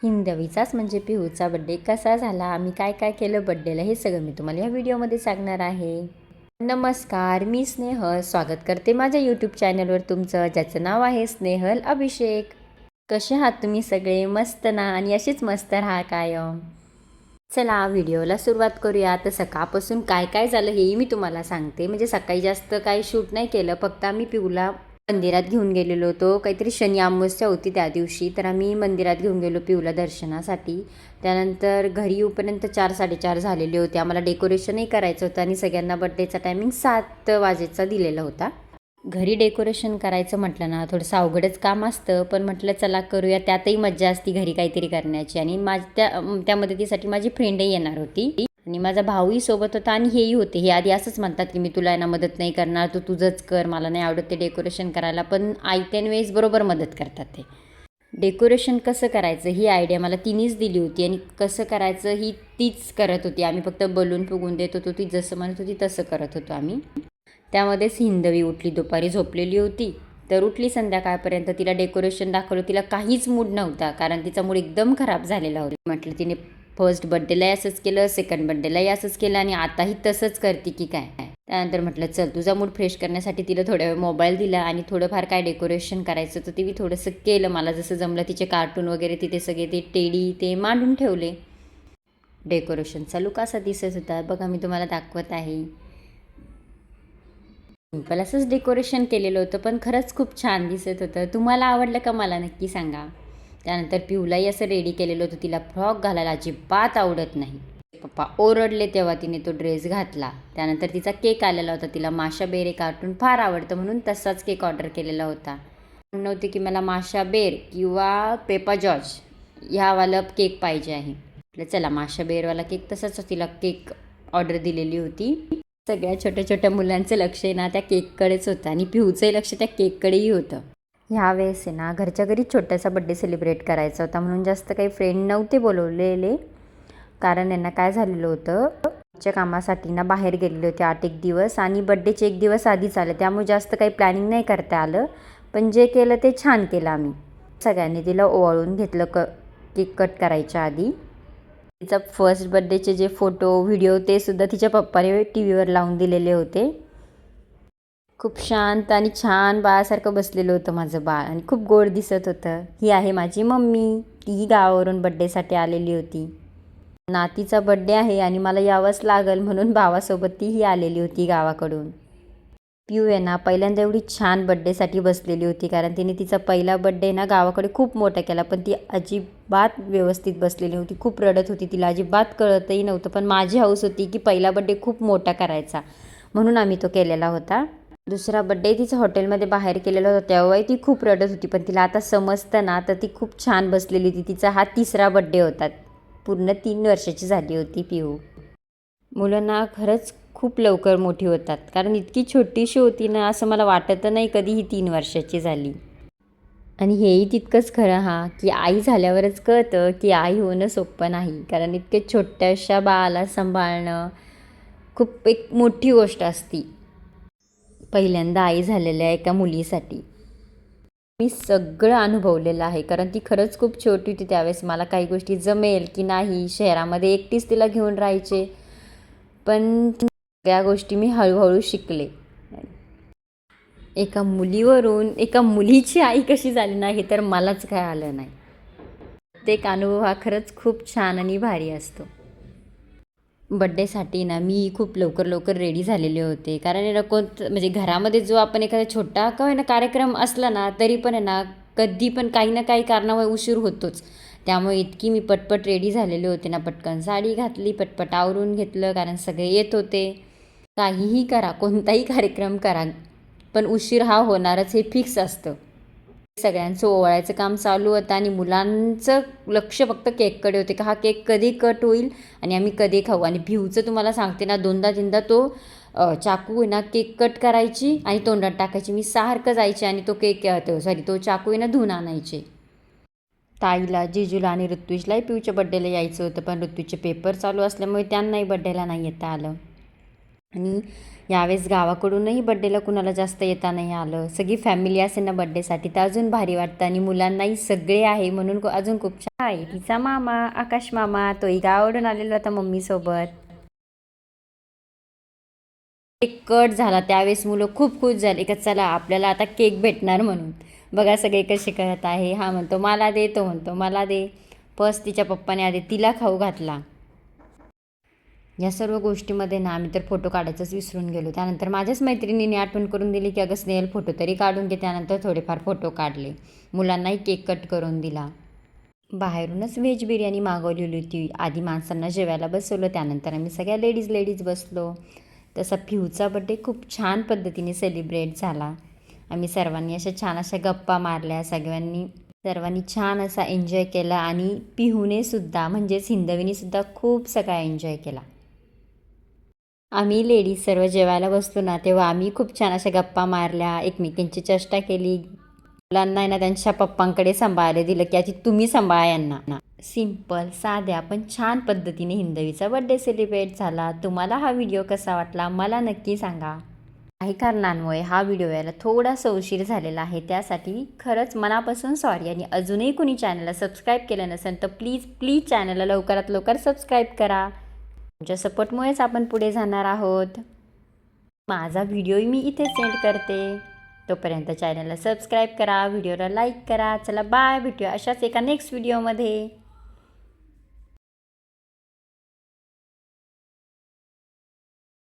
हिंदवीचाच म्हणजे पिहूचा बड्डे कसा झाला, आम्ही काय काय केलं बड्डेला, हे सगळं मी तुम्हाला या व्हिडिओमध्ये सांगणार आहे. नमस्कार, मी स्नेहल स्वागत करते माझ्या यूट्यूब चॅनलवर तुमचं, ज्याचं नाव आहे स्नेहल अभिषेक. कसे आहात तुम्ही सगळे? मस्त ना? आणि अशीच मस्त राहा कायम. चला व्हिडिओला सुरुवात करूया. तर सकाळपासून काय काय झालं हेही मी तुम्हाला सांगते. म्हणजे सकाळी जास्त काही शूट नाही केलं, फक्त आम्ही पिऊला मंदिरात घेऊन गेलेलो होतो. काहीतरी शनी अमावस्या होती त्या दिवशी, तर आम्ही मंदिरात घेऊन गेलो पिऊला दर्शनासाठी. त्यानंतर घरी येऊपर्यंत 4-4:30 झालेले होते. आम्हाला डेकोरेशनही करायचं होतं आणि सगळ्यांना बड्डेचा टायमिंग 7 वाजेचा दिलेला होता. घरी डेकोरेशन करायचं म्हटलं ना थोडंसं अवघडच काम असतं, पण म्हटलं चला करूया, त्यातही मज्जा असती घरी काहीतरी करण्याची. आणि त्या मदतीसाठी माझी फ्रेंडही येणार होती आणि माझा भाऊही सोबत होता आणि हेही होते. हे आधी असंच म्हणतात की मी तुला यांना मदत नाही करणार, तू तुझंच कर, मला नाही आवडत ते डेकोरेशन करायला, पण आयत्यान वेळेस बरोबर मदत करतात ते. डेकोरेशन कसं करायचं ही आयडिया मला तिनेच दिली होती आणि कसं करायचं ही तीच करत होती. आम्ही फक्त बलून फुगून देत होतो, ती जसं म्हणत होती तसं करत होतो आम्ही. त्यामध्येच हिंदवी उठली, दुपारी झोपलेली होती, तर उठली संध्याकाळपर्यंत. तिला डेकोरेशन दाखवलं, तिला काहीच मूड नव्हता, कारण तिचा मूड एकदम खराब झालेला होता. म्हटलं तिने फर्स्ट बड्डेलाही असंच केलं, सेकंड बड्डेलाही असंच केलं आणि आताही तसंच करते की काय. त्यानंतर म्हटलं चल तुझा मूड फ्रेश करण्यासाठी तिला थोड्या वेळ मोबाईल दिला आणि थोडंफार काय डेकोरेशन करायचं तर ती थोडंसं केलं. मला जसं जमलं तिचे कार्टून वगैरे तिथे सगळे ते टेडी ते मांडून ठेवले. डेकोरेशनचा लुक असा दिसत होता बघा, मी तुम्हाला दाखवत आहे. सिंपल असंच डेकोरेशन केलेलं होतं, पण खरंच खूप छान दिसत होतं. तुम्हाला आवडलं का मला नक्की सांगा. त्यानंतर पिऊलाही असं रेडी केलेलं होतं. तिला फ्रॉक घालायला अजिबात आवडत नाही. पप्पा ओरडले तेव्हा तिने तो ड्रेस घातला. त्यानंतर तिचा केक आलेला होता. तिला माशा बेर कार्टून फार आवडतं, म्हणून तसाच केक ऑर्डर केलेला होता. नव्हते की मला माशा बेर किंवा पेपा जॉर्ज ह्यावाला केक पाहिजे आहे. म्हटलं चला माशा बेरवाला केक, तसाच तिला केक ऑर्डर दिलेली होती. सगळ्या छोट्या छोट्या मुलांचं लक्ष आहे ना त्या केककडेच होतं आणि पिहूचंही लक्ष त्या केककडेही होतं. ह्यावेळेस आहे ना घरच्या घरी छोटासा बड्डे सेलिब्रेट करायचा होता, म्हणून जास्त काही फ्रेंड नव्हते बोलवलेले. कारण यांना काय झालेलं होतं, च्या कामासाठी ना बाहेर गेलेले होते 8-1 दिवस आणि बड्डेचे 1 दिवस आधीच आले, त्यामुळे जास्त काही प्लॅनिंग नाही करता आलं. पण जे केलं ते छान केलं आम्ही. सगळ्यांनी तिला ओवाळून घेतलं केक कट करायच्या आधी. तिचा फर्स्ट बड्डेचे जे फोटो व्हिडिओ ते सुद्धा तिच्या पप्पाने टी व्हीवर लावून दिलेले होते. खूप शांत आणि छान बाळासारखं बसलेलं होतं माझं बाळ आणि खूप गोड दिसत होतं. ही आहे माझी मम्मी, तीही गावावरून बड्डेसाठी आलेली होती. नातीचा बड्डे आहे आणि मला यावंच लागल म्हणून भावासोबत तीही आलेली होती गावाकडून. पिऊ आहे ना पहिल्यांदा एवढी छान बड्डेसाठी बसलेली होती, कारण तिने तिचा पहिला बड्डे ना गावाकडे खूप मोठा केला, पण ती अजिबात व्यवस्थित बसलेली होती. खूप रडत होती, तिला अजिबात कळतही नव्हतं. पण माझी हौस होती की पहिला बड्डे खूप मोठा करायचा, म्हणून आम्ही तो केलेला होता. दुसरा बड्डे तिचा हॉटेलमध्ये बाहेर केलेला होता, तेव्हाही ती खूप रडत होती. पण तिला आता समजतं ना, तर ती खूप छान बसलेली होती. तिचा हा 3रा बड्डे होता. पूर्ण 3 वर्षाची झाली होती पिऊ. मुलं खरंच खूप लवकर मोठी होतात, कारण इतकी छोटीशी होती ना, असं मला वाटत नाही कधी ही 3 वर्षाची झाली. आणि हेही तितकंच खरं की आई झाल्यावरच कळतं की आई होणं सोपं नाही, कारण इतके छोट्याशा बाळाला सांभाळणं खूप एक मोठी गोष्ट असती. पहिल्यांदा आई झालेल्या एका मुलीसाठी मी सगळं अनुभवलेलं आहे, कारण ती खरंच खूप छोटी होती त्यावेळेस. मला काही गोष्टी जमेल की नाही, शहरामध्ये एकटीच तिला घेऊन राहायचे, पण त्या गोष्टी मी हळूहळू शिकले. एका मुलीवरून एका मुलीची आई कशी झाली नाही हे तर मलाच काय आलं नाही. प्रत्येक अनुभव हा खरंच खूप छान आणि भारी असतो. बड्डेसाठी ना मी खूप लवकर लवकर रेडी झालेले होते, कारण आहे ना म्हणजे घरामध्ये जो आपण एखादा छोटा का होईना कार्यक्रम असला ना, तरी पण आहे ना कधी पण काही ना काही कारणामुळे उशीर होतोच. त्यामुळे इतकी मी पटपट रेडी झालेले होते ना, पटकन साडी घातली, पटपट आवरून घेतलं, कारण सगळे येत होते. काहीही करा, कोणताही कार्यक्रम करा, पण उशीर हा होणारच हे फिक्स असतं. सगळ्यांचं ओवाळायचं काम चालू होतं आणि मुलांचं लक्ष फक्त केककडे होते, का हा केक कधी कट होईल आणि आम्ही कधी खाऊ. आणि भिऊचं तुम्हाला सांगते ना, 2दा-3दा तो चाकू आहे ना केक कट करायची आणि तोंडात टाकायची. मी सारखं जायचे आणि तो केक तो चाकू आहे ना धुवून आणायचे. ताईला, जिजूला आणि ऋत्विजलाही पिऊच्या बड्डेला यायचं होतं, पण ऋत्विजचे पेपर चालू असल्यामुळे त्यांनाही बड्डेला नाही येता आलं. आणि यावेळेस गावाकडूनही बड्डेला कुणाला जास्त येता नाही आलं. सगळी फॅमिली असेल ना बड्डेसाठी तर अजून भारी वाटतं आणि मुलांनाही सगळे आहे म्हणून अजून खूप छान आहे. तिचा मामा आकाश मामा तोही गावाकडून आलेला होता मम्मीसोबत. केक कट झाला त्यावेळेस मुलं खूप खुश झाली का चला आपल्याला आता केक भेटणार म्हणून. बघा सगळे कसे करत आहे. हा म्हणतो मला दे, तो म्हणतो मला दे. फर्स्ट तिच्या पप्पाने आधी तिला खाऊ घातला. या सर्व गोष्टीमध्ये ना आम्ही तर फोटो काढायचंच विसरून गेलो. त्यानंतर माझ्याच मैत्रिणीने आठवण करून दिली की अगं स्नेहल फोटो तरी काढून घे. त्यानंतर थोडेफार फोटो काढले. मुलांनाही केक कट करून दिला. बाहेरूनच व्हेज बिर्याणी मागवलेली होती. आधी माणसांना जेवायला बसवलं त्यानंतर आम्ही सगळ्या लेडीज बसलो. तसा पिहूचा बड्डे खूप छान पद्धतीने सेलिब्रेट झाला. आम्ही सर्वांनी छान अशा गप्पा मारल्या. सर्वांनी छान असा एन्जॉय केला आणि पिहूने सुद्धा म्हणजेच हिंदवीने सुद्धा खूप सगळा एन्जॉय केला. आम्ही लेडीज सर्व जेवायला बसलो ना तेव्हा आम्ही खूप छान अशा गप्पा मारल्या, एकमेकींची चेष्टा केली. मुलांना ना त्यांच्या पप्पांकडे सांभाळायला दिलं की आधी तुम्ही सांभाळा यांना. सिंपल साध्या पण छान पद्धतीने हिंदवीचा बड्डे सेलिब्रेट झाला. तुम्हाला हा व्हिडिओ कसा वाटला मला नक्की सांगा. काही कारणांमुळे हा व्हिडिओ यायला थोडासा उशीर झालेला आहे त्यासाठी खरंच मनापासून सॉरी. आणि अजूनही कोणी चॅनलला सबस्क्राईब केलं नसेल तर प्लीज चॅनलला लवकरात लवकर सबस्क्राईब करा. तुमच्या सपोर्टमुळेच आपण पुढे जाणार आहोत. माझा व्हिडिओही मी इथे सेंड करते. तोपर्यंत चॅनलला सबस्क्राईब करा, व्हिडिओला लाईक करा. चला बाय, भेटूया अशाच एका नेक्स्ट व्हिडिओमध्ये.